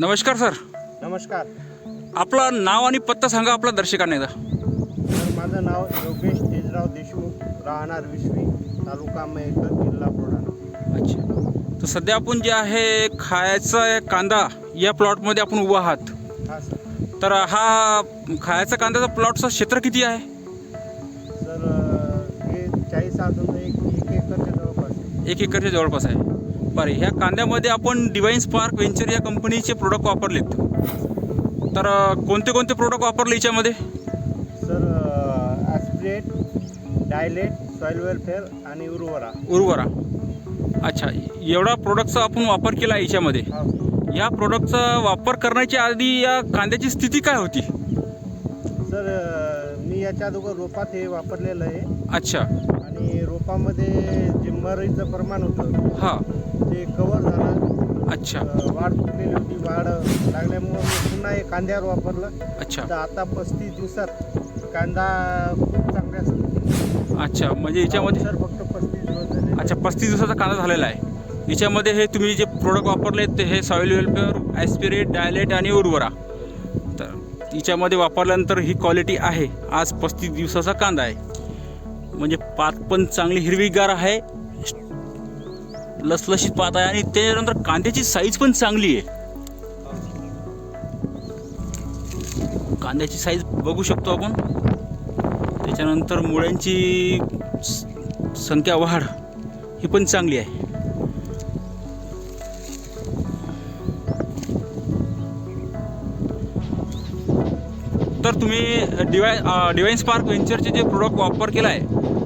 नमस्कार सर. नमस्कार. आपलं नाव आणि पत्ता सांगा आपल्या दर्शकांना एकदा. तर माझं नाव योगेश तेजराव देशमुख, राहणार विश्वी, तालुका मेहकर, जिल्हा बुलढाणा. अच्छा. तर सध्या आपण जे आहे खायचा कांदा या प्लॉटमध्ये आपण उभा आहात. हा सर. तर हा खायचा कांद्याचा प्लॉटचं क्षेत्र किती आहे? सर हे 40 असून एक एकरच्या जवळपास आहे. 1 एकरच्या जवळपास आहे. बरं, ह्या कांद्यामध्ये आपण डिवाइन स्पार्क व्हेंचर या कंपनीचे प्रोडक्ट वापरलेत. तर कोणते कोणते प्रोडक्ट वापरले याच्यामध्ये? सर ॲस्पिरेट, डायलेट, सॉईल वेलफेअर आणि उर्वरा. अच्छा, एवढा प्रोडक्टचा आपण वापर केला याच्यामध्ये. हा. या प्रोडक्टचा वापर करण्याच्या आधी या कांद्याची स्थिती काय होती? सर मी याच्या अगोदर रोपात हे वापरलेलं आहे. अच्छा. आणि रोपामध्ये जे मरीचं प्रमाण होतं हां. ते कव्हर झालं. अच्छा. वाढ फुटलेली होती. वाढ लागल्यामुळं मी पुन्हा हे कांद्यावर वापरलं. अच्छा. तर आता 35 दिवसात कांदा खूप चांगल्या स्थितीत. अच्छा, म्हणजे याच्यामध्ये सर फक्त 35 दिवस झाले. अच्छा 35 दिवसाचा कांदा झालेला आहे. याच्यामध्ये हे तुम्ही जे प्रोडक्ट वापरले ते हे सॉईल वेलफेअर, ॲस्पिरेट, डायलेट आणि उर्वरा. तर याच्यामध्ये वापरल्यानंतर ही क्वालिटी आहे. आज 35 दिवसाचा कांदा आहे. म्हणजे पात पण चांगली हिरवीगार आहे, लसलशीत पात आहे आणि त्यानंतर कांद्याची साईज पण चांगली आहे. कांद्याची साईज बघू शकतो आपण. त्याच्यानंतर मुळ्यांची संख्या वाढ ही पण चांगली आहे. तर तुम्ही डिवाइन स्पार्क व्हेंचरचे जे प्रोडक्ट वापर केला आहे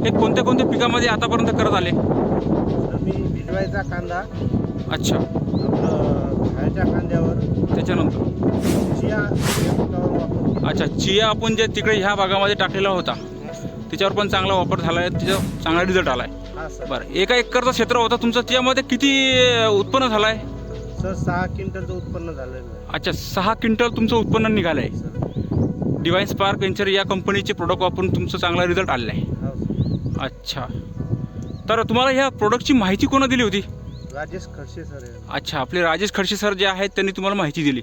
हे कोणत्या कोणत्या पिकामध्ये आतापर्यंत करत आले? तर मी भिजवायचा कांदा, अच्छा. आपलं खायच्या कांद्यावर, त्याच्यानंतर चिया या पिकावर वापरतो. अच्छा, चिया आपण जे तिकडे ह्या भागामध्ये टाकलेला होता त्याच्यावर पण चांगला वापर झाला आहे, त्याचा चांगला रिझल्ट आला आहे. हा सर. बरं, 1 एकरचं क्षेत्र होतं तुमचं, त्यामध्ये किती उत्पन्न झालं आहे? सर 6 क्विंटलचं उत्पन्न झालेलं आहे. अच्छा, 6 क्विंटल तुमचं उत्पन्न निघालं आहे. सर डिवाइन स्पार्क व्हेंचर या कंपनीचे प्रोडक्ट वापरून तुमचं चांगला रिझल्ट आलेला आहे. हो सर. अच्छा. तर तुम्हाला ह्या प्रोडक्टची माहिती कोणा दिली होती? राजेश खडसे सर आहे. अच्छा, आपले राजेश खडसे सर जे आहेत त्यांनी तुम्हाला माहिती दिली.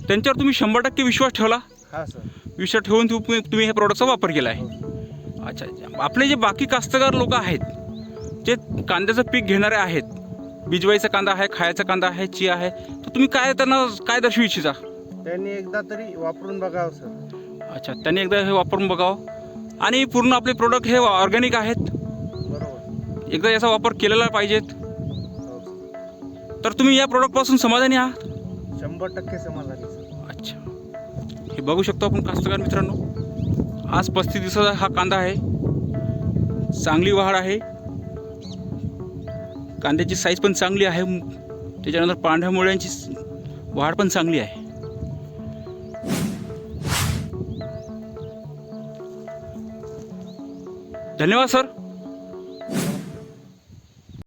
त्यांच्यावर तुम्ही 100% विश्वास ठेवला. हा सर. विश्वास ठेवून तुम्ही ह्या प्रोडक्टचा वापर केला आहे. हो सर. अच्छा. आपले जे बाकी कास्तकार लोक आहेत जे कांद्याचं पीक घेणारे आहेत, बिजवाईचा कांदा आहे, खायचा कांदा आहे, चिया आहे, तर तुम्ही त्यांना काय दर्शवू इच्छिता? त्यांनी एकदा तरी वापरून बघावं सर. अच्छा, त्यांनी एकदा हे वापरून बघावं. आणि पूर्ण आपले प्रोडक्ट हे ऑर्गॅनिक आहेत. बरोबर. एकदा याचा वापर केलेला पाहिजेत. हो सर. तर तुम्ही या प्रोडक्टपासून समाधानी आहात? 100% समाधानी सर. अच्छा. हे बघू शकतो आपण कास्तकार मित्रांनो, आज 35 दिवसाचा हा कांदा आहे. चांगली वाढ आहे, कांद्याची साईज पण चांगली आहे, त्याच्यानंतर पांढऱ्या मुळ्यांची वाढ पण चांगली आहे. धन्यवाद सर.